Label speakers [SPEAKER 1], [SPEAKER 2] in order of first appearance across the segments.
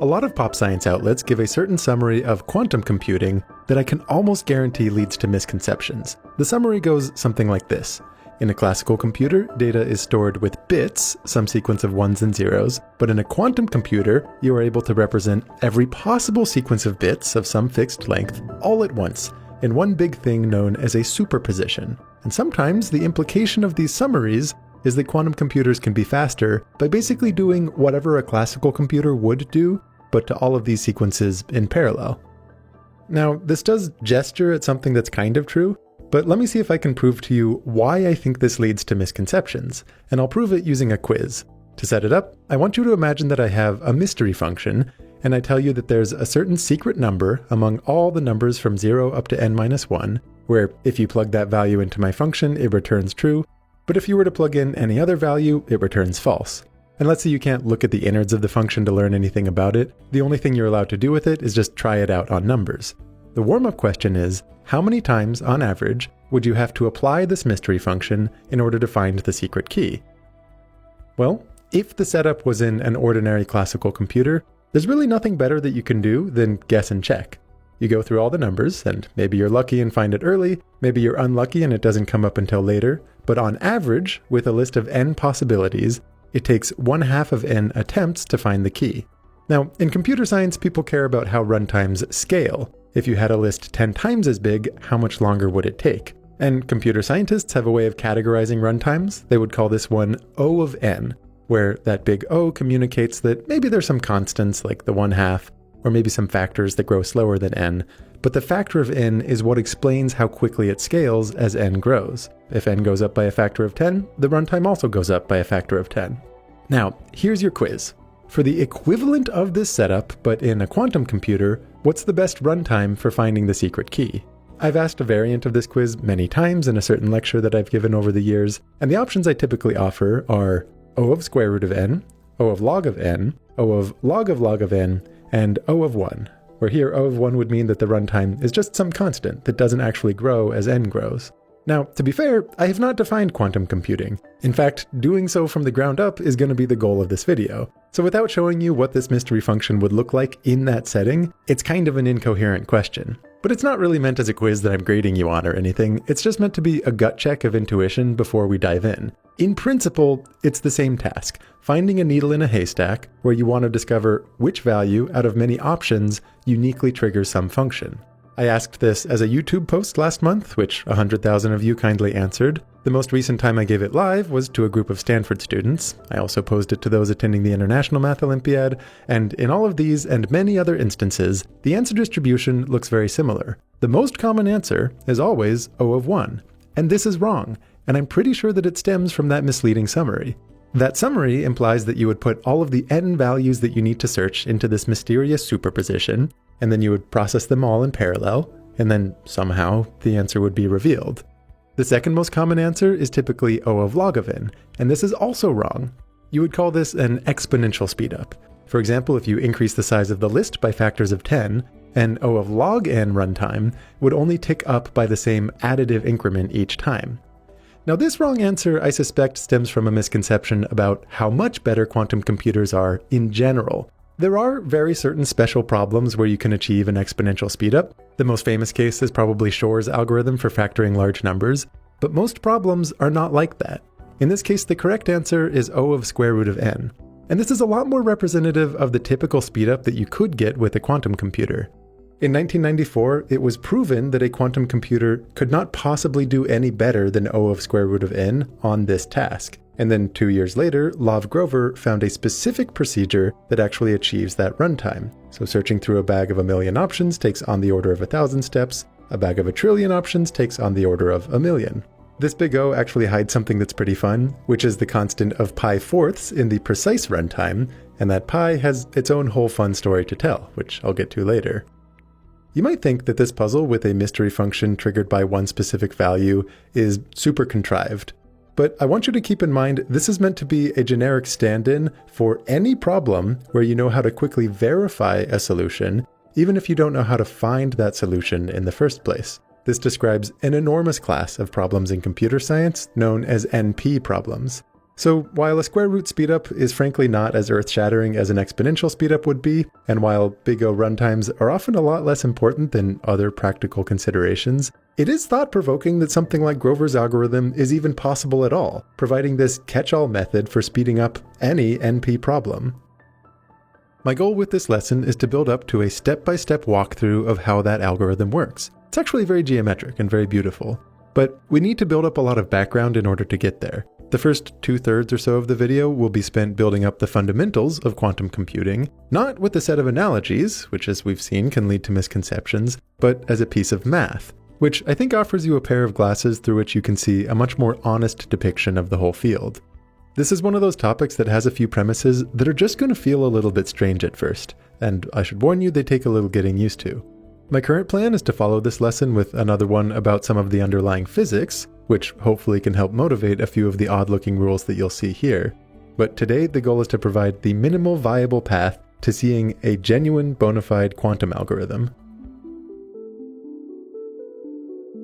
[SPEAKER 1] A lot of pop science outlets give a certain summary of quantum computing that I can almost guarantee leads to misconceptions. The summary goes something like this. In a classical computer, data is stored with bits, some sequence of ones and zeros, but in a quantum computer, you are able to represent every possible sequence of bits of some fixed length all at once, in one big thing known as a superposition. And sometimes the implication of these summaries is that quantum computers can be faster by basically doing whatever a classical computer would do, but to all of these sequences in parallel. Now, this does gesture at something that's kind of true, but let me see if I can prove to you why I think this leads to misconceptions, and I'll prove it using a quiz. To set it up, I want you to imagine that I have a mystery function, and I tell you that there's a certain secret number among all the numbers from 0 up to n-1, where if you plug that value into my function, it returns true, but if you were to plug in any other value, it returns false. And let's say you can't look at the innards of the function to learn anything about it. The only thing you're allowed to do with it is just try it out on numbers. The warm-up question is, how many times, on average, would you have to apply this mystery function in order to find the secret key? Well, if the setup was in an ordinary classical computer, there's really nothing better that you can do than guess and check. You go through all the numbers, and maybe you're lucky and find it early, maybe you're unlucky and it doesn't come up until later, but on average, with a list of n possibilities, it takes 1/2 of n attempts to find the key. Now, in computer science, people care about how runtimes scale. If you had a list 10 times as big, how much longer would it take? And computer scientists have a way of categorizing runtimes. They would call this one O of n, where that big O communicates that maybe there's some constants like the 1/2, or maybe some factors that grow slower than n, but the factor of n is what explains how quickly it scales as n grows. If n goes up by a factor of 10, the runtime also goes up by a factor of 10. Now, here's your quiz. For the equivalent of this setup, but in a quantum computer, what's the best runtime for finding the secret key? I've asked a variant of this quiz many times in a certain lecture that I've given over the years, and the options I typically offer are O of square root of n, O of log of n, O of log of n, and O of 1, where here O of 1 would mean that the runtime is just some constant that doesn't actually grow as n grows. Now, to be fair, I have not defined quantum computing. In fact, doing so from the ground up is going to be the goal of this video. So without showing you what this mystery function would look like in that setting, it's kind of an incoherent question. But it's not really meant as a quiz that I'm grading you on or anything, it's just meant to be a gut check of intuition before we dive in. In principle, it's the same task, finding a needle in a haystack where you want to discover which value out of many options uniquely triggers some function. I asked this as a YouTube post last month, which 100,000 of you kindly answered. The most recent time I gave it live was to a group of Stanford students. I also posed it to those attending the International Math Olympiad, and in all of these and many other instances, the answer distribution looks very similar. The most common answer is always O of 1. And this is wrong, and I'm pretty sure that it stems from that misleading summary. That summary implies that you would put all of the n values that you need to search into this mysterious superposition, and then you would process them all in parallel, and then somehow the answer would be revealed. The second most common answer is typically O of log of n, and this is also wrong. You would call this an exponential speedup. For example, if you increase the size of the list by factors of 10, an O of log n runtime would only tick up by the same additive increment each time. Now, this wrong answer, I suspect, stems from a misconception about how much better quantum computers are in general. There are very certain special problems where you can achieve an exponential speedup. The most famous case is probably Shor's algorithm for factoring large numbers, but most problems are not like that. In this case, the correct answer is O of square root of n. And this is a lot more representative of the typical speedup that you could get with a quantum computer. In 1994, it was proven that a quantum computer could not possibly do any better than O of square root of n on this task. And then 2 years later, Love Grover found a specific procedure that actually achieves that runtime. So searching through a bag of 1,000,000 options takes on the order of 1,000 steps. A bag of 1,000,000,000,000 options takes on the order of 1,000,000. This big O actually hides something that's pretty fun, which is the constant of pi-fourths in the precise runtime, and that pi has its own whole fun story to tell, which I'll get to later. You might think that this puzzle with a mystery function triggered by one specific value is super contrived. But I want you to keep in mind this is meant to be a generic stand-in for any problem where you know how to quickly verify a solution, even if you don't know how to find that solution in the first place. This describes an enormous class of problems in computer science known as NP problems. So while a square root speedup is frankly not as earth-shattering as an exponential speedup would be, and while big O runtimes are often a lot less important than other practical considerations, it is thought-provoking that something like Grover's algorithm is even possible at all, providing this catch-all method for speeding up any NP problem. My goal with this lesson is to build up to a step-by-step walkthrough of how that algorithm works. It's actually very geometric and very beautiful, but we need to build up a lot of background in order to get there. The first 2/3 or so of the video will be spent building up the fundamentals of quantum computing, not with a set of analogies, which as we've seen can lead to misconceptions, but as a piece of math, which I think offers you a pair of glasses through which you can see a much more honest depiction of the whole field. This is one of those topics that has a few premises that are just going to feel a little bit strange at first, and I should warn you they take a little getting used to. My current plan is to follow this lesson with another one about some of the underlying physics, which hopefully can help motivate a few of the odd-looking rules that you'll see here. But today the goal is to provide the minimal viable path to seeing a genuine bona fide quantum algorithm.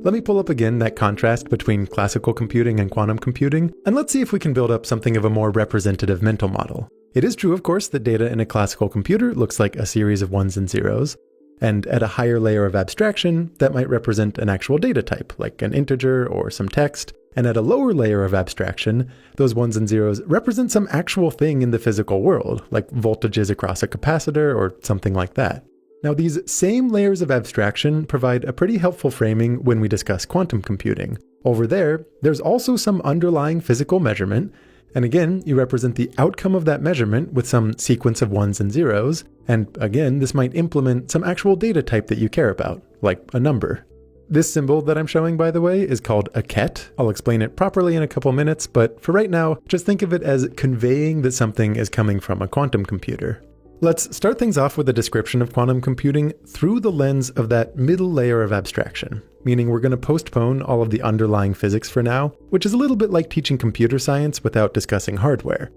[SPEAKER 1] Let me pull up again that contrast between classical computing and quantum computing, and let's see if we can build up something of a more representative mental model. It is true, of course, that data in a classical computer looks like a series of ones and zeros, and at a higher layer of abstraction, that might represent an actual data type, like an integer or some text, and at a lower layer of abstraction, those ones and zeros represent some actual thing in the physical world, like voltages across a capacitor or something like that. Now, these same layers of abstraction provide a pretty helpful framing when we discuss quantum computing. Over there, there's also some underlying physical measurement, and again, you represent the outcome of that measurement with some sequence of ones and zeros, and again, this might implement some actual data type that you care about, like a number. This symbol that I'm showing, by the way, is called a ket. I'll explain it properly in a couple minutes, but for right now, just think of it as conveying that something is coming from a quantum computer. Let's start things off with a description of quantum computing through the lens of that middle layer of abstraction, meaning we're going to postpone all of the underlying physics for now, which is a little bit like teaching computer science without discussing hardware.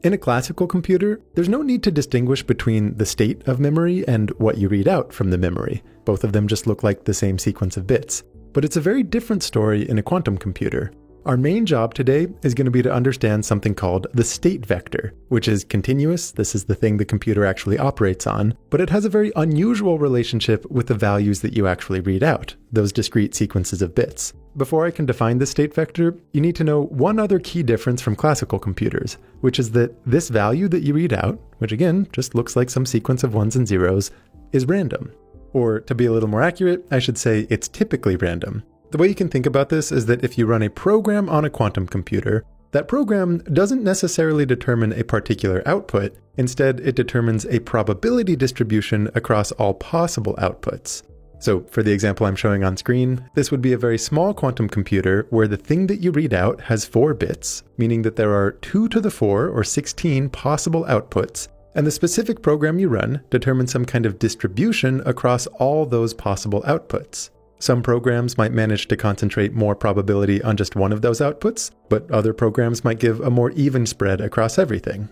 [SPEAKER 1] In a classical computer, there's no need to distinguish between the state of memory and what you read out from the memory. Both of them just look like the same sequence of bits. But it's a very different story in a quantum computer. Our main job today is going to be to understand something called the state vector, which is continuous. This is the thing the computer actually operates on, but it has a very unusual relationship with the values that you actually read out, those discrete sequences of bits. Before I can define the state vector, you need to know one other key difference from classical computers, which is that this value that you read out, which again just looks like some sequence of ones and zeros, is random. Or to be a little more accurate, I should say it's typically random. The way you can think about this is that if you run a program on a quantum computer, that program doesn't necessarily determine a particular output. Instead, it determines a probability distribution across all possible outputs. So for the example I'm showing on screen, this would be a very small quantum computer where the thing that you read out has 4 bits, meaning that there are 2 to the 4 or 16 possible outputs, and the specific program you run determines some kind of distribution across all those possible outputs. Some programs might manage to concentrate more probability on just one of those outputs, but other programs might give a more even spread across everything.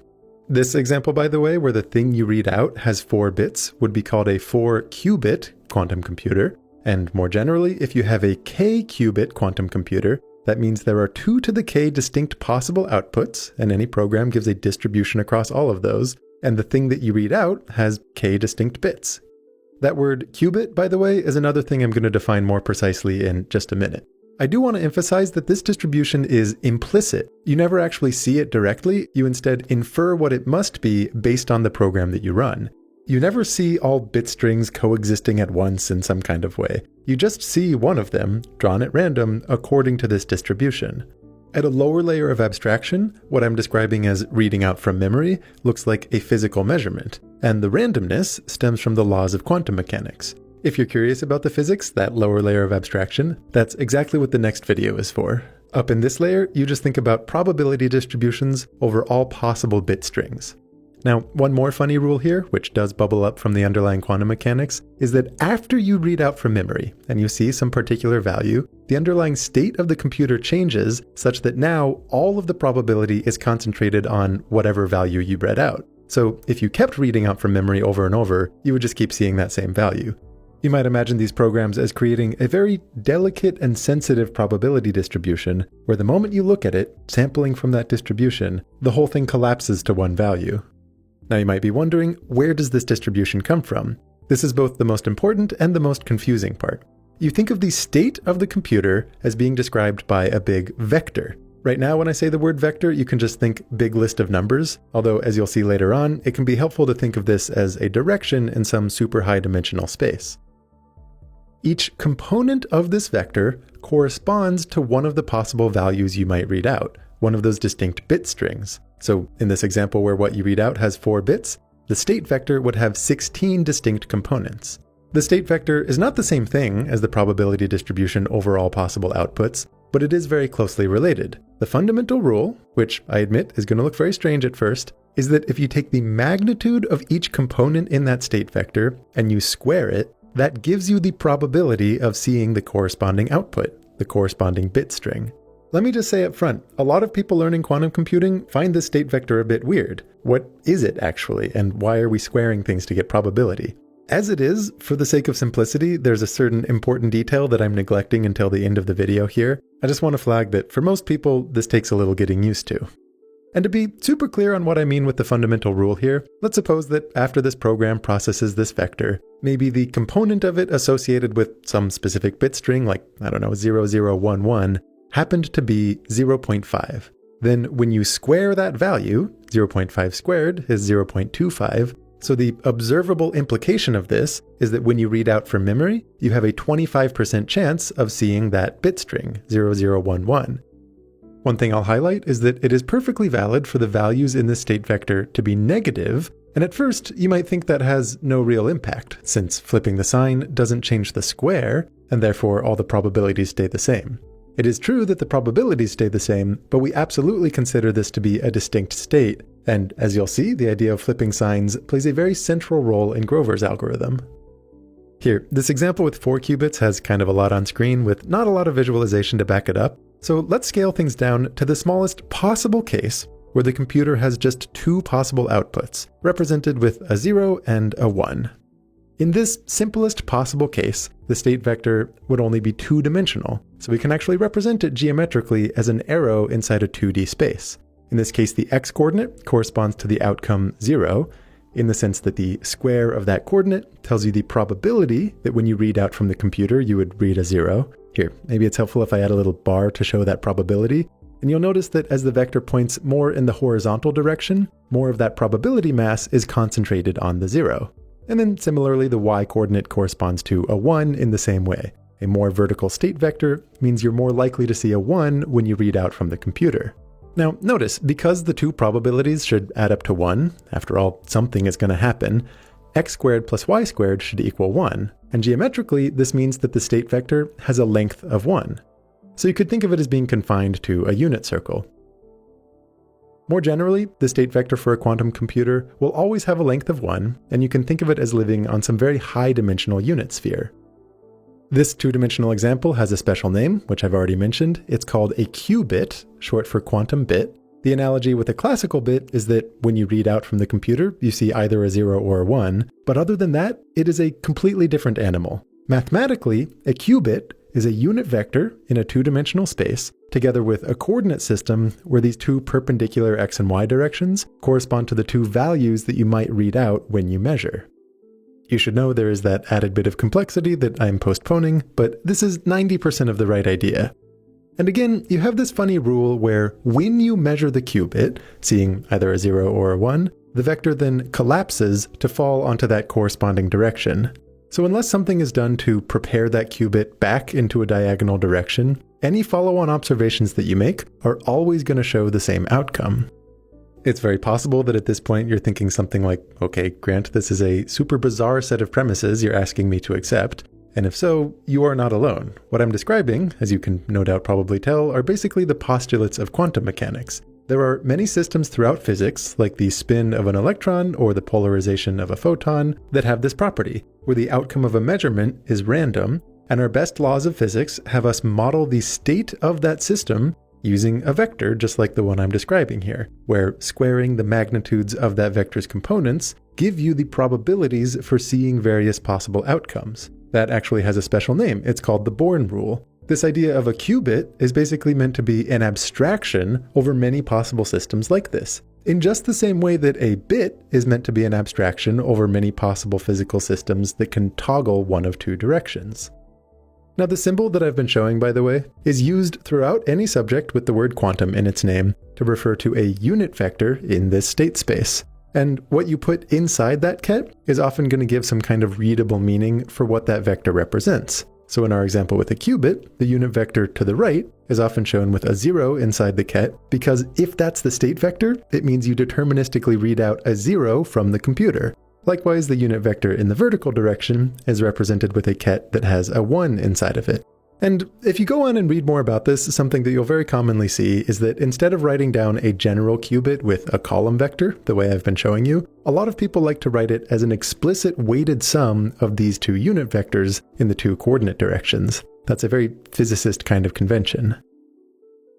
[SPEAKER 1] This example, by the way, where the thing you read out has 4 bits, would be called a 4-qubit quantum computer. And more generally, if you have a k-qubit quantum computer, that means there are 2 to the k distinct possible outputs, and any program gives a distribution across all of those, and the thing that you read out has k distinct bits. That word qubit, by the way, is another thing I'm going to define more precisely in just a minute. I do want to emphasize that this distribution is implicit. You never actually see it directly, you instead infer what it must be based on the program that you run. You never see all bit strings coexisting at once in some kind of way. You just see one of them, drawn at random, according to this distribution. At a lower layer of abstraction, what I'm describing as reading out from memory looks like a physical measurement, and the randomness stems from the laws of quantum mechanics. If you're curious about the physics, that lower layer of abstraction, that's exactly what the next video is for. Up in this layer, you just think about probability distributions over all possible bit strings. Now, one more funny rule here, which does bubble up from the underlying quantum mechanics, is that after you read out from memory and you see some particular value, the underlying state of the computer changes such that now all of the probability is concentrated on whatever value you read out. So if you kept reading out from memory over and over, you would just keep seeing that same value. You might imagine these programs as creating a very delicate and sensitive probability distribution, where the moment you look at it, sampling from that distribution, the whole thing collapses to one value. Now you might be wondering, where does this distribution come from? This is both the most important and the most confusing part. You think of the state of the computer as being described by a big vector. Right now, when I say the word vector, you can just think big list of numbers, although as you'll see later on, it can be helpful to think of this as a direction in some super high dimensional space. Each component of this vector corresponds to one of the possible values you might read out, one of those distinct bit strings. So in this example where what you read out has 4 bits, the state vector would have 16 distinct components. The state vector is not the same thing as the probability distribution over all possible outputs, but it is very closely related. The fundamental rule, which I admit is going to look very strange at first, is that if you take the magnitude of each component in that state vector and you square it, that gives you the probability of seeing the corresponding output, the corresponding bit string. Let me just say up front, a lot of people learning quantum computing find this state vector a bit weird. What is it actually, and why are we squaring things to get probability? As it is, for the sake of simplicity, there's a certain important detail that I'm neglecting until the end of the video here. I just want to flag that for most people, this takes a little getting used to. And to be super clear on what I mean with the fundamental rule here, let's suppose that after this program processes this vector, maybe the component of it associated with some specific bit string, like, 0011, happened to be 0.5. Then when you square that value, 0.5 squared is 0.25, so the observable implication of this is that when you read out from memory, you have a 25% chance of seeing that bit string, 0011. One thing I'll highlight is that it is perfectly valid for the values in this state vector to be negative, and at first you might think that has no real impact, since flipping the sign doesn't change the square, and therefore all the probabilities stay the same. It is true that the probabilities stay the same, but we absolutely consider this to be a distinct state, and as you'll see, the idea of flipping signs plays a very central role in Grover's algorithm. Here, this example with 4 qubits has kind of a lot on screen with not a lot of visualization to back it up, so let's scale things down to the smallest possible case where the computer has just 2 possible outputs, represented with a 0 and a 1. In this simplest possible case, the state vector would only be 2-dimensional, so we can actually represent it geometrically as an arrow inside a 2D space. In this case, the x-coordinate corresponds to the outcome 0, in the sense that the square of that coordinate tells you the probability that when you read out from the computer, you would read a 0. Here, maybe it's helpful if I add a little bar to show that probability. And you'll notice that as the vector points more in the horizontal direction, more of that probability mass is concentrated on the 0. And then similarly, the y-coordinate corresponds to a 1 in the same way. A more vertical state vector means you're more likely to see a 1 when you read out from the computer. Now notice, because the 2 probabilities should add up to 1, after all, something is going to happen, x squared plus y squared should equal 1. And geometrically, this means that the state vector has a length of 1. So you could think of it as being confined to a unit circle. More generally, the state vector for a quantum computer will always have a length of 1, and you can think of it as living on some very high-dimensional unit sphere. This 2-dimensional example has a special name, which I've already mentioned. It's called a qubit, short for quantum bit. The analogy with a classical bit is that when you read out from the computer, you see either a 0 or a 1, but other than that, it is a completely different animal. Mathematically, a qubit is a unit vector in a 2-dimensional space, together with a coordinate system where these 2 perpendicular x and y directions correspond to the 2 values that you might read out when you measure. You should know there is that added bit of complexity that I'm postponing, but this is 90% of the right idea. And again, you have this funny rule where when you measure the qubit, seeing either a 0 or a 1, the vector then collapses to fall onto that corresponding direction. So unless something is done to prepare that qubit back into a diagonal direction, any follow-on observations that you make are always going to show the same outcome. It's very possible that at this point you're thinking something like, okay, Grant, this is a super bizarre set of premises you're asking me to accept. And if so, you are not alone. What I'm describing, as you can no doubt probably tell, are basically the postulates of quantum mechanics. There are many systems throughout physics, like the spin of an electron or the polarization of a photon, that have this property, where the outcome of a measurement is random, and our best laws of physics have us model the state of that system using a vector just like the one I'm describing here, where squaring the magnitudes of that vector's components give you the probabilities for seeing various possible outcomes. That actually has a special name. It's called the Born rule. This idea of a qubit is basically meant to be an abstraction over many possible systems like this, in just the same way that a bit is meant to be an abstraction over many possible physical systems that can toggle one of two directions. Now, the symbol that I've been showing, by the way, is used throughout any subject with the word quantum in its name to refer to a unit vector in this state space. And what you put inside that ket is often going to give some kind of readable meaning for what that vector represents. So in our example with a qubit, the unit vector to the right is often shown with a 0 inside the ket, because if that's the state vector, it means you deterministically read out a 0 from the computer. Likewise, the unit vector in the vertical direction is represented with a ket that has a 1 inside of it. And if you go on and read more about this, something that you'll very commonly see is that instead of writing down a general qubit with a column vector, the way I've been showing you, a lot of people like to write it as an explicit weighted sum of these two unit vectors in the two coordinate directions. That's a very physicist kind of convention.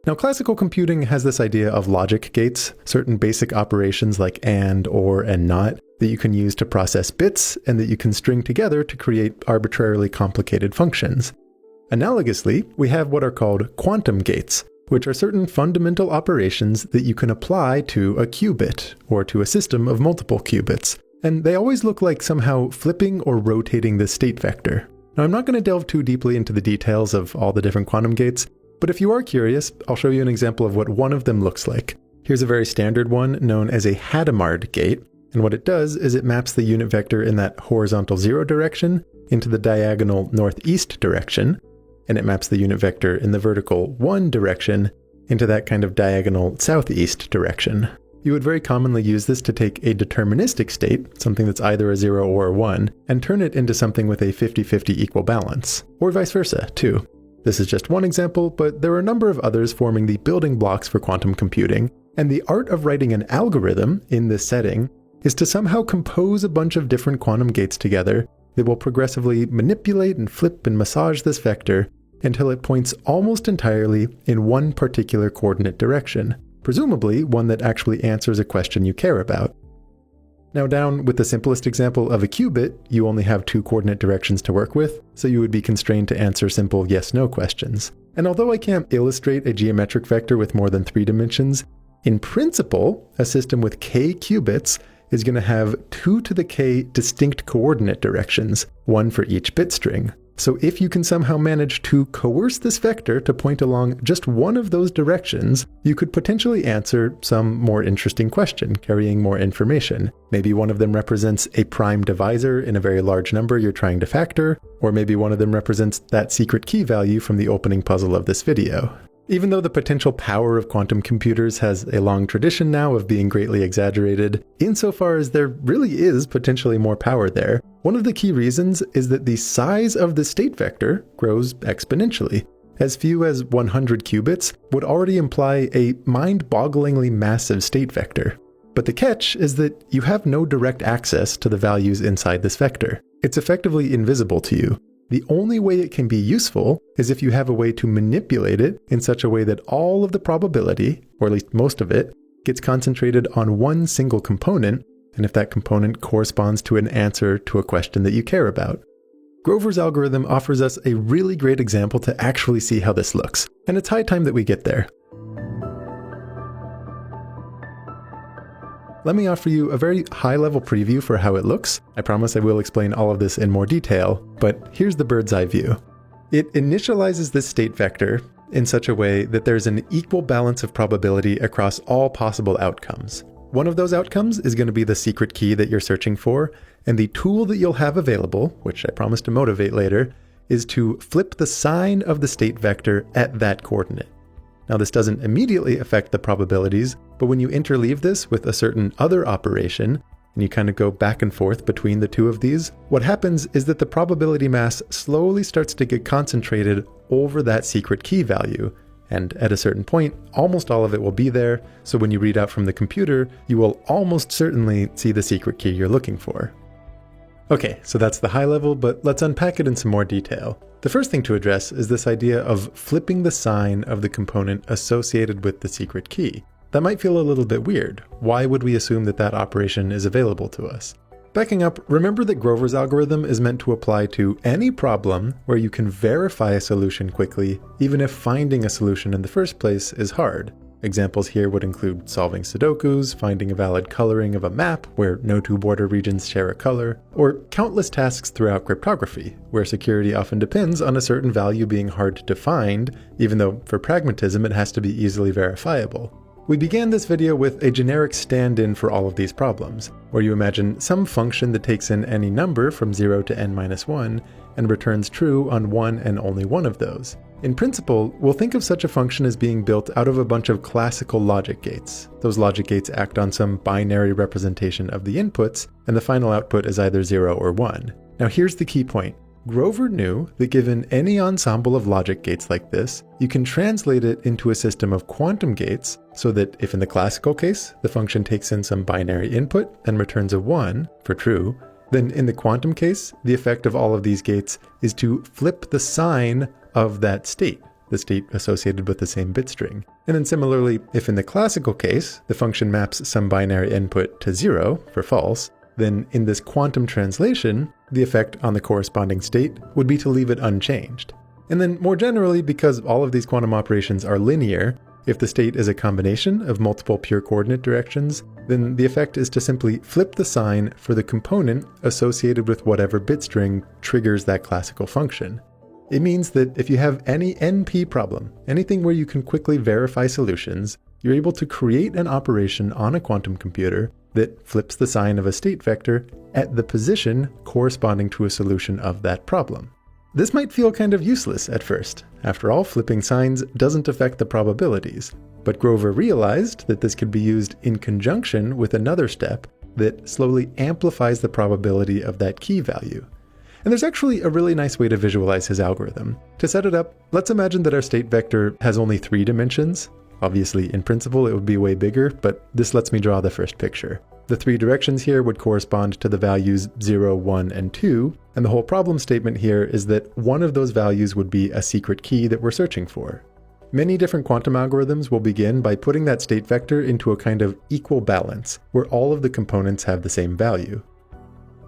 [SPEAKER 1] Now, classical computing has this idea of logic gates, certain basic operations like and, or, and not, that you can use to process bits and that you can string together to create arbitrarily complicated functions. Analogously, we have what are called quantum gates, which are certain fundamental operations that you can apply to a qubit, or to a system of multiple qubits. And they always look like somehow flipping or rotating the state vector. Now, I'm not going to delve too deeply into the details of all the different quantum gates, but if you are curious, I'll show you an example of what one of them looks like. Here's a very standard one known as a Hadamard gate, and what it does is it maps the unit vector in that horizontal 0 direction into the diagonal northeast direction, and it maps the unit vector in the vertical 1 direction into that kind of diagonal southeast direction. You would very commonly use this to take a deterministic state, something that's either a 0 or a 1, and turn it into something with a 50-50 equal balance, or vice versa, too. This is just one example, but there are a number of others forming the building blocks for quantum computing, and the art of writing an algorithm in this setting is to somehow compose a bunch of different quantum gates together that will progressively manipulate and flip and massage this vector until it points almost entirely in one particular coordinate direction, presumably one that actually answers a question you care about. Now, down with the simplest example of a qubit, you only have two coordinate directions to work with, so you would be constrained to answer simple yes-no questions. And although I can't illustrate a geometric vector with more than 3 dimensions, in principle, a system with k qubits is going to have 2 to the k distinct coordinate directions, one for each bit string. So if you can somehow manage to coerce this vector to point along just one of those directions, you could potentially answer some more interesting question, carrying more information. Maybe one of them represents a prime divisor in a very large number you're trying to factor, or maybe one of them represents that secret key value from the opening puzzle of this video. Even though the potential power of quantum computers has a long tradition now of being greatly exaggerated, insofar as there really is potentially more power there, one of the key reasons is that the size of the state vector grows exponentially. As few as 100 qubits would already imply a mind-bogglingly massive state vector. But the catch is that you have no direct access to the values inside this vector. It's effectively invisible to you. The only way it can be useful is if you have a way to manipulate it in such a way that all of the probability, or at least most of it, gets concentrated on one single component, and if that component corresponds to an answer to a question that you care about. Grover's algorithm offers us a really great example to actually see how this looks, and it's high time that we get there. Let me offer you a very high-level preview for how it looks. I promise I will explain all of this in more detail, but here's the bird's eye view. It initializes this state vector in such a way that there's an equal balance of probability across all possible outcomes. One of those outcomes is going to be the secret key that you're searching for, and the tool that you'll have available, which I promise to motivate later, is to flip the sign of the state vector at that coordinate. Now, this doesn't immediately affect the probabilities, but when you interleave this with a certain other operation, and you kind of go back and forth between the two of these, what happens is that the probability mass slowly starts to get concentrated over that secret key value. And at a certain point, almost all of it will be there, so when you read out from the computer, you will almost certainly see the secret key you're looking for. Okay, so that's the high level, but let's unpack it in some more detail. The first thing to address is this idea of flipping the sign of the component associated with the secret key. That might feel a little bit weird. Why would we assume that that operation is available to us? Backing up, remember that Grover's algorithm is meant to apply to any problem where you can verify a solution quickly, even if finding a solution in the first place is hard. Examples here would include solving Sudokus, finding a valid coloring of a map where no two border regions share a color, or countless tasks throughout cryptography, where security often depends on a certain value being hard to find, even though for pragmatism it has to be easily verifiable. We began this video with a generic stand-in for all of these problems, where you imagine some function that takes in any number from 0 to n-1 and returns true on one and only one of those. In principle, we'll think of such a function as being built out of a bunch of classical logic gates. Those logic gates act on some binary representation of the inputs, and the final output is either 0 or 1. Now here's the key point. Grover knew that given any ensemble of logic gates like this, you can translate it into a system of quantum gates so that if in the classical case, the function takes in some binary input and returns a 1 for true, then in the quantum case, the effect of all of these gates is to flip the sign of that state, the state associated with the same bit string. And then similarly, if in the classical case, the function maps some binary input to 0 for false, then in this quantum translation, the effect on the corresponding state would be to leave it unchanged. And then more generally, because all of these quantum operations are linear, if the state is a combination of multiple pure coordinate directions, then the effect is to simply flip the sign for the component associated with whatever bit string triggers that classical function. It means that if you have any NP problem, anything where you can quickly verify solutions, you're able to create an operation on a quantum computer that flips the sign of a state vector at the position corresponding to a solution of that problem. This might feel kind of useless at first. After all, flipping signs doesn't affect the probabilities. But Grover realized that this could be used in conjunction with another step that slowly amplifies the probability of that key value. And there's actually a really nice way to visualize his algorithm. To set it up, let's imagine that our state vector has only 3 dimensions. Obviously, in principle, it would be way bigger, but this lets me draw the first picture. The 3 directions here would correspond to the values 0, 1, and 2, and the whole problem statement here is that one of those values would be a secret key that we're searching for. Many different quantum algorithms will begin by putting that state vector into a kind of equal balance, where all of the components have the same value.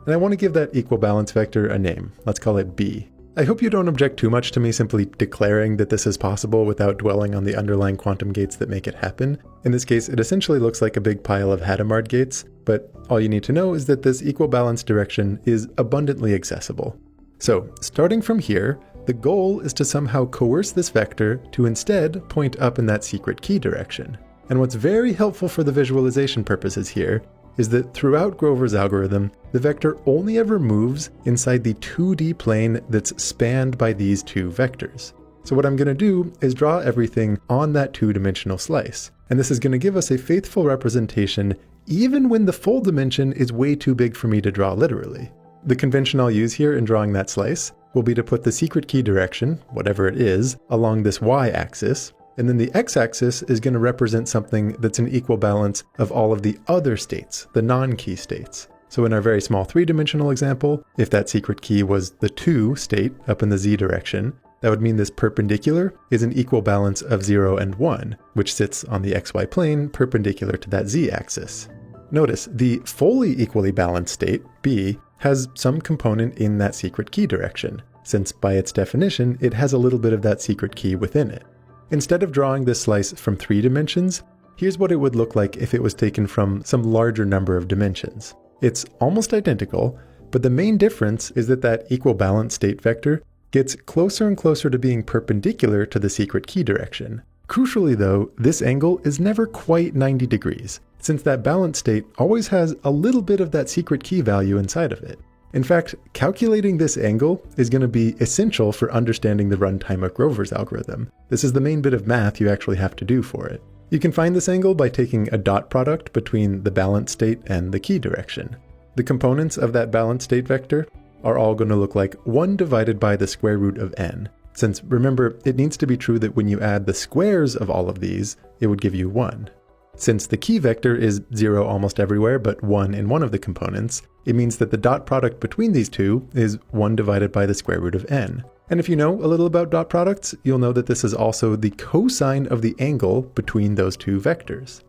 [SPEAKER 1] And I want to give that equal balance vector a name. Let's call it B. I hope you don't object too much to me simply declaring that this is possible without dwelling on the underlying quantum gates that make it happen. In this case, it essentially looks like a big pile of Hadamard gates, but all you need to know is that this equal balance direction is abundantly accessible. So, starting from here, the goal is to somehow coerce this vector to instead point up in that secret key direction. And what's very helpful for the visualization purposes here is that throughout Grover's algorithm, the vector only ever moves inside the 2D plane that's spanned by these 2 vectors. So what I'm going to do is draw everything on that 2-dimensional slice. And this is going to give us a faithful representation even when the full dimension is way too big for me to draw literally. The convention I'll use here in drawing that slice will be to put the secret key direction, whatever it is, along this y-axis, and then the x-axis is going to represent something that's an equal balance of all of the other states, the non-key states. So in our very small 3-dimensional example, if that secret key was the 2 state up in the z direction, that would mean this perpendicular is an equal balance of 0 and 1, which sits on the xy plane perpendicular to that z-axis. Notice, the fully equally balanced state, B, has some component in that secret key direction, since by its definition, it has a little bit of that secret key within it. Instead of drawing this slice from 3 dimensions, here's what it would look like if it was taken from some larger number of dimensions. It's almost identical, but the main difference is that that equal balance state vector gets closer and closer to being perpendicular to the secret key direction. Crucially though, this angle is never quite 90 degrees, since that balance state always has a little bit of that secret key value inside of it. In fact, calculating this angle is going to be essential for understanding the runtime of Grover's algorithm. This is the main bit of math you actually have to do for it. You can find this angle by taking a dot product between the balance state and the key direction. The components of that balance state vector are all going to look like 1 divided by the square root of n. Since remember, it needs to be true that when you add the squares of all of these, it would give you 1. Since the key vector is 0 almost everywhere but 1 in one of the components, it means that the dot product between these two is 1 divided by the square root of n. And if you know a little about dot products, you'll know that this is also the cosine of the angle between those 2 vectors.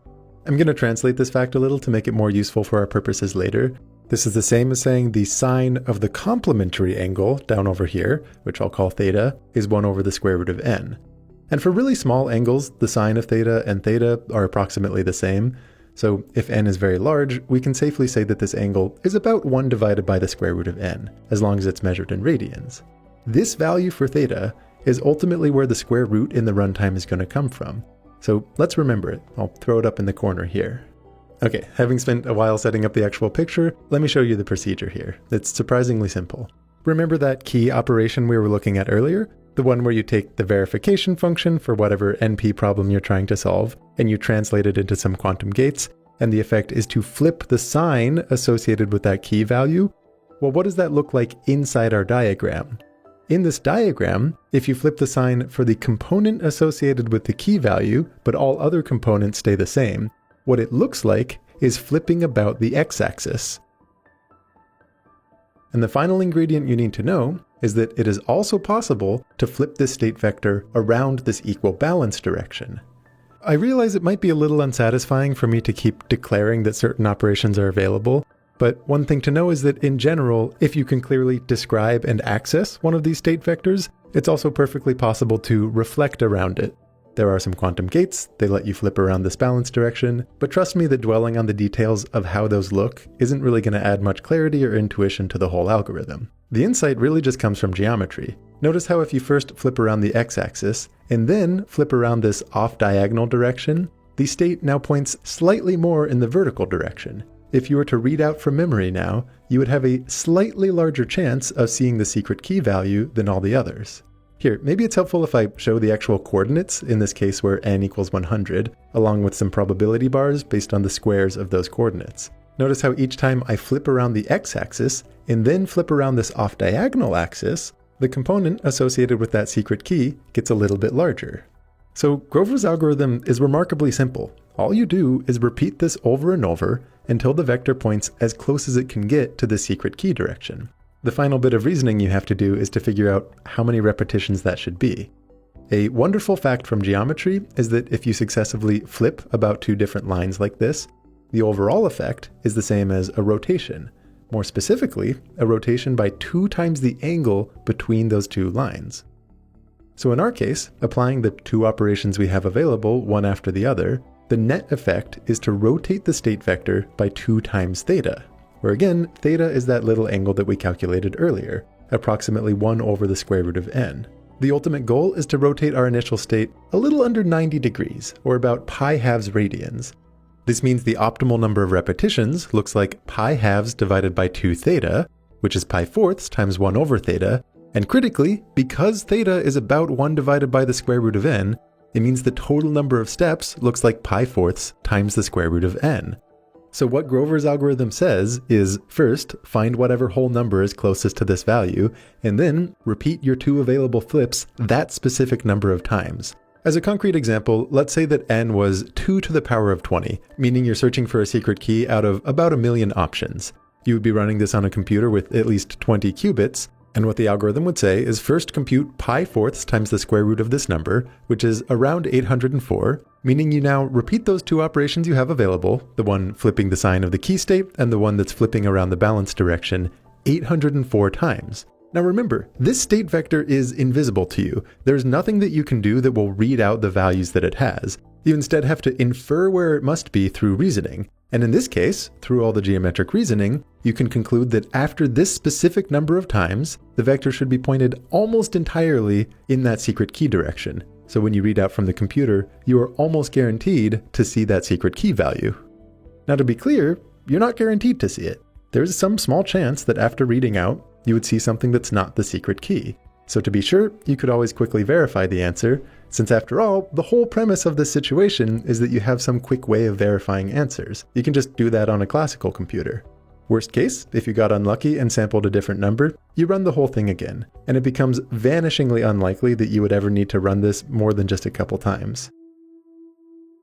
[SPEAKER 1] I'm going to translate this fact a little to make it more useful for our purposes later, This is the same as saying the sine of the complementary angle down over here, which I'll call theta, is 1 over the square root of n. And for really small angles, the sine of theta and theta are approximately the same. So if n is very large, we can safely say that this angle is about 1 divided by the square root of n, as long as it's measured in radians. This value for theta is ultimately where the square root in the runtime is going to come from. So let's remember it. I'll throw it up in the corner here. Okay, having spent a while setting up the actual picture, let me show you the procedure here. It's surprisingly simple. Remember that key operation we were looking at earlier? The one where you take the verification function for whatever NP problem you're trying to solve, and you translate it into some quantum gates, and the effect is to flip the sign associated with that key value? Well, what does that look like inside our diagram? In this diagram, if you flip the sign for the component associated with the key value, but all other components stay the same, what it looks like is flipping about the x-axis. And the final ingredient you need to know is that it is also possible to flip this state vector around this equal balance direction. I realize it might be a little unsatisfying for me to keep declaring that certain operations are available, but one thing to know is that in general, if you can clearly describe and access one of these state vectors, it's also perfectly possible to reflect around it. There are some quantum gates, they let you flip around this balance direction, but trust me that dwelling on the details of how those look isn't really going to add much clarity or intuition to the whole algorithm. The insight really just comes from geometry. Notice how if you first flip around the x-axis, and then flip around this off-diagonal direction, the state now points slightly more in the vertical direction. If you were to read out from memory now, you would have a slightly larger chance of seeing the secret key value than all the others. Here, maybe it's helpful if I show the actual coordinates, in this case where n equals 100, along with some probability bars based on the squares of those coordinates. Notice how each time I flip around the x-axis, and then flip around this off-diagonal axis, the component associated with that secret key gets a little bit larger. So Grover's algorithm is remarkably simple. All you do is repeat this over and over until the vector points as close as it can get to the secret key direction. The final bit of reasoning you have to do is to figure out how many repetitions that should be. A wonderful fact from geometry is that if you successively flip about 2 different lines like this, the overall effect is the same as a rotation. More specifically, a rotation by 2 times the angle between those 2 lines. So in our case, applying the 2 operations we have available, one after the other, the net effect is to rotate the state vector by 2 times theta, where again, theta is that little angle that we calculated earlier, approximately 1 over the square root of n. The ultimate goal is to rotate our initial state a little under 90 degrees, or about pi halves radians. This means the optimal number of repetitions looks like pi halves divided by 2 theta, which is pi fourths times 1 over theta, and critically, because theta is about 1 divided by the square root of n, it means the total number of steps looks like pi fourths times the square root of n. So what Grover's algorithm says is, first, find whatever whole number is closest to this value, and then repeat your 2 available flips that specific number of times. As a concrete example, let's say that n was 2 to the power of 20, meaning you're searching for a secret key out of about 1 million options. You would be running this on a computer with at least 20 qubits, and what the algorithm would say is first compute pi fourths times the square root of this number, which is around 804, meaning you now repeat those 2 operations you have available, the one flipping the sign of the key state and the one that's flipping around the balance direction, 804 times. Now remember, this state vector is invisible to you. There's nothing that you can do that will read out the values that it has. You instead have to infer where it must be through reasoning. And in this case, through all the geometric reasoning, you can conclude that after this specific number of times, the vector should be pointed almost entirely in that secret key direction. So when you read out from the computer, you are almost guaranteed to see that secret key value. Now to be clear, you're not guaranteed to see it. There's some small chance that after reading out, you would see something that's not the secret key. So to be sure, you could always quickly verify the answer, since after all, the whole premise of this situation is that you have some quick way of verifying answers. You can just do that on a classical computer. Worst case, if you got unlucky and sampled a different number, you run the whole thing again, and it becomes vanishingly unlikely that you would ever need to run this more than just a couple times.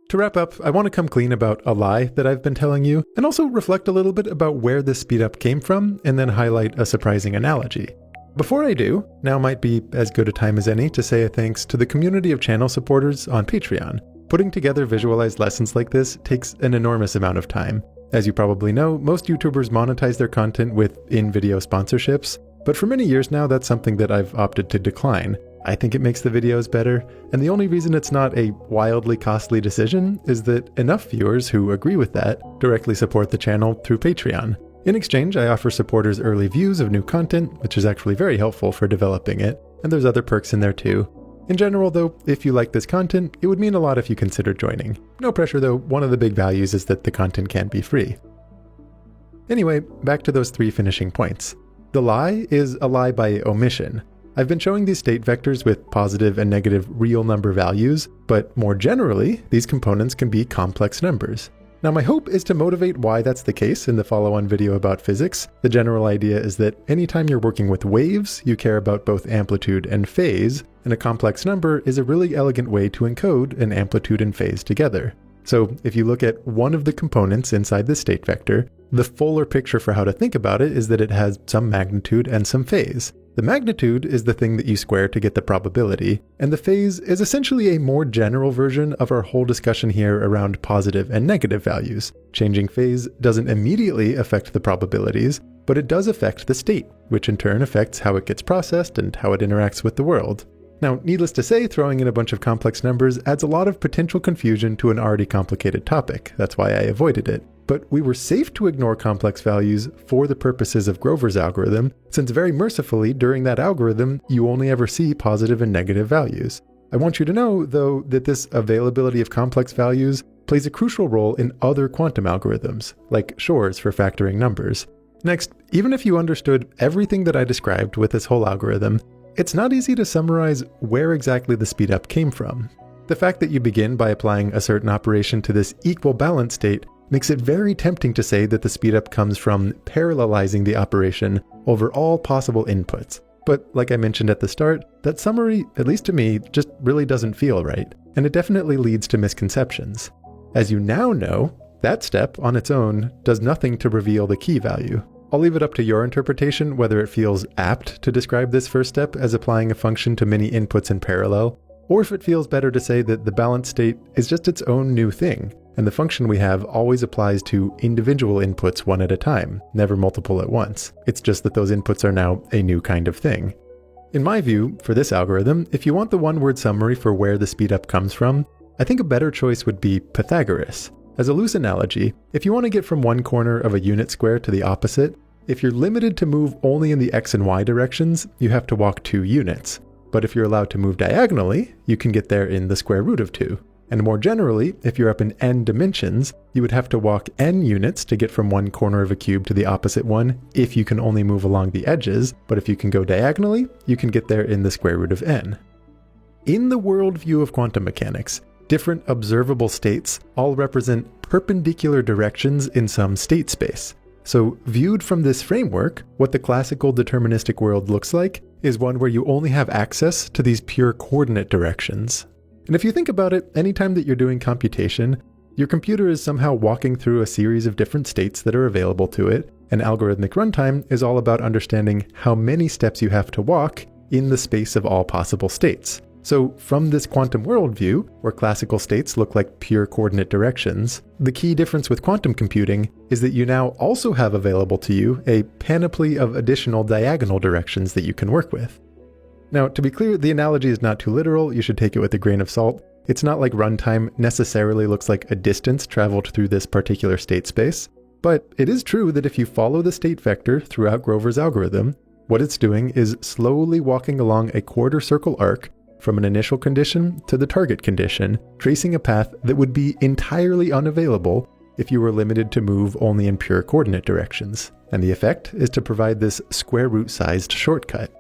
[SPEAKER 1] To wrap up, I want to come clean about a lie that I've been telling you, and also reflect a little bit about where this speedup came from, and then highlight a surprising analogy. Before I do, now might be as good a time as any to say a thanks to the community of channel supporters on Patreon. Putting together visualized lessons like this takes an enormous amount of time, As you probably know, most YouTubers monetize their content with in-video sponsorships, but for many years now that's something that I've opted to decline. I think it makes the videos better, and the only reason it's not a wildly costly decision is that enough viewers who agree with that directly support the channel through Patreon. In exchange, I offer supporters early views of new content, which is actually very helpful for developing it, and there's other perks in there too. In general though, if you like this content, it would mean a lot if you consider joining. No pressure though, one of the big values is that the content can't be free. Anyway, back to those 3 finishing points. The lie is a lie by omission. I've been showing these state vectors with positive and negative real number values, but more generally, these components can be complex numbers. Now my hope is to motivate why that's the case in the follow-on video about physics. The general idea is that anytime you're working with waves, you care about both amplitude and phase, and a complex number is a really elegant way to encode an amplitude and phase together. So if you look at one of the components inside the state vector, the fuller picture for how to think about it is that it has some magnitude and some phase. The magnitude is the thing that you square to get the probability, and the phase is essentially a more general version of our whole discussion here around positive and negative values. Changing phase doesn't immediately affect the probabilities, but it does affect the state, which in turn affects how it gets processed and how it interacts with the world. Now, needless to say, throwing in a bunch of complex numbers adds a lot of potential confusion to an already complicated topic. That's why I avoided it. But we were safe to ignore complex values for the purposes of Grover's algorithm, since very mercifully, during that algorithm, you only ever see positive and negative values. I want you to know, though, that this availability of complex values plays a crucial role in other quantum algorithms, like Shor's for factoring numbers. Next, even if you understood everything that I described with this whole algorithm, it's not easy to summarize where exactly the speedup came from. The fact that you begin by applying a certain operation to this equal balance state makes it very tempting to say that the speedup comes from parallelizing the operation over all possible inputs. But like I mentioned at the start, that summary, at least to me, just really doesn't feel right, and it definitely leads to misconceptions. As you now know, that step on its own does nothing to reveal the key value. I'll leave it up to your interpretation whether it feels apt to describe this first step as applying a function to many inputs in parallel, or if it feels better to say that the balance state is just its own new thing, and the function we have always applies to individual inputs one at a time, never multiple at once. It's just that those inputs are now a new kind of thing. In my view, for this algorithm, if you want the one-word summary for where the speedup comes from, I think a better choice would be Pythagoras. As a loose analogy, if you want to get from one corner of a unit square to the opposite, if you're limited to move only in the x and y directions, you have to walk 2 units. But if you're allowed to move diagonally, you can get there in the square root of 2. And more generally, if you're up in n dimensions, you would have to walk n units to get from one corner of a cube to the opposite one if you can only move along the edges, but if you can go diagonally, you can get there in the square root of n. In the worldview of quantum mechanics, different observable states all represent perpendicular directions in some state space. So viewed from this framework, what the classical deterministic world looks like is one where you only have access to these pure coordinate directions. And if you think about it, anytime that you're doing computation, your computer is somehow walking through a series of different states that are available to it, and algorithmic runtime is all about understanding how many steps you have to walk in the space of all possible states. So from this quantum worldview, where classical states look like pure coordinate directions, the key difference with quantum computing is that you now also have available to you a panoply of additional diagonal directions that you can work with. Now, to be clear, the analogy is not too literal, you should take it with a grain of salt. It's not like runtime necessarily looks like a distance traveled through this particular state space, but it is true that if you follow the state vector throughout Grover's algorithm, what it's doing is slowly walking along a quarter circle arc from an initial condition to the target condition, tracing a path that would be entirely unavailable if you were limited to move only in pure coordinate directions. And the effect is to provide this square root sized shortcut.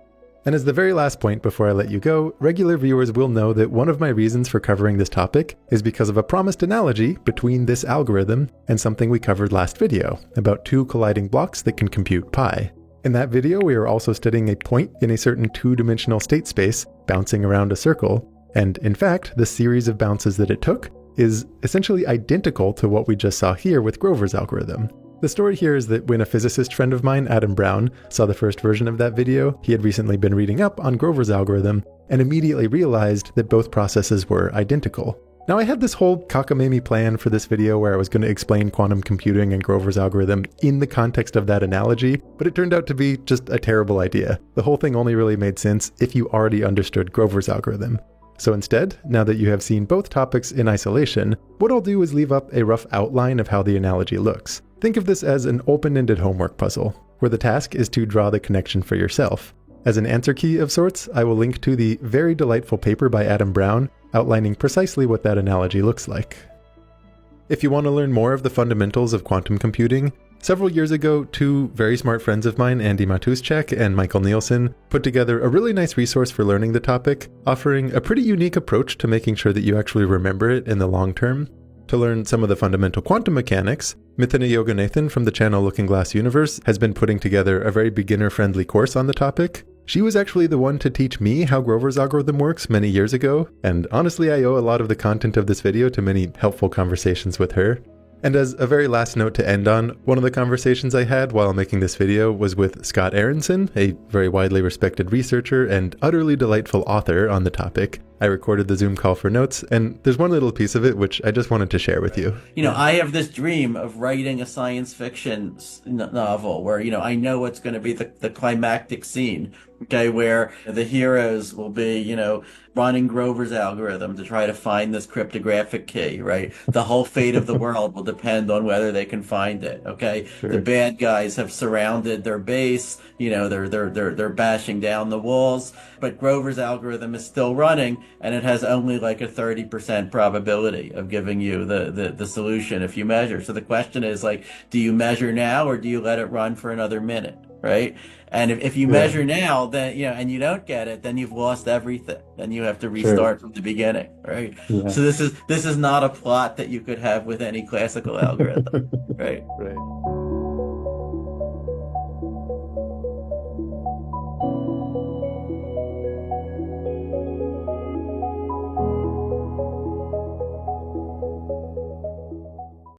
[SPEAKER 1] And as the very last point before I let you go, regular viewers will know that one of my reasons for covering this topic is because of a promised analogy between this algorithm and something we covered last video, about 2 colliding blocks that can compute pi. In that video, we are also studying a point in a certain 2-dimensional state space bouncing around a circle, and in fact, the series of bounces that it took is essentially identical to what we just saw here with Grover's algorithm. The story here is that when a physicist friend of mine, Adam Brown, saw the first version of that video, he had recently been reading up on Grover's algorithm and immediately realized that both processes were identical. Now, I had this whole cockamamie plan for this video where I was going to explain quantum computing and Grover's algorithm in the context of that analogy, but it turned out to be just a terrible idea. The whole thing only really made sense if you already understood Grover's algorithm. So instead, now that you have seen both topics in isolation, what I'll do is leave up a rough outline of how the analogy looks. Think of this as an open-ended homework puzzle, where the task is to draw the connection for yourself. As an answer key of sorts, I will link to the very delightful paper by Adam Brown outlining precisely what that analogy looks like. If you want to learn more of the fundamentals of quantum computing, several years ago, two very smart friends of mine, Andy Matuszczak and Michael Nielsen, put together a really nice resource for learning the topic, offering a pretty unique approach to making sure that you actually remember it in the long term. To learn some of the fundamental quantum mechanics, Mithuna Yoganathan from the channel Looking Glass Universe has been putting together a very beginner-friendly course on the topic. She was actually the one to teach me how Grover's algorithm works many years ago, and honestly I owe a lot of the content of this video to many helpful conversations with her. And as a very last note to end on, one of the conversations I had while making this video was with Scott Aronson, a very widely respected researcher and utterly delightful author on the topic. I recorded the Zoom call for notes, and there's one little piece of it which I just wanted to share with you.
[SPEAKER 2] I have this dream of writing a science fiction novel where, I know it's going to be the climactic scene, okay, where the heroes will be, running Grover's algorithm to try to find this cryptographic key, right? The whole fate of the world will depend on whether they can find it, okay? Sure. The bad guys have surrounded their base, they're bashing down the walls, but Grover's algorithm is still running, and it has only like a 30% probability of giving you the solution if you measure. So the question is, like, do you measure now or do you let it run for another minute, right? And if you measure now, then, and you don't get it, then you've lost everything. Then you have to restart from the beginning, right? Yeah. So this is not a plot that you could have with any classical algorithm, right?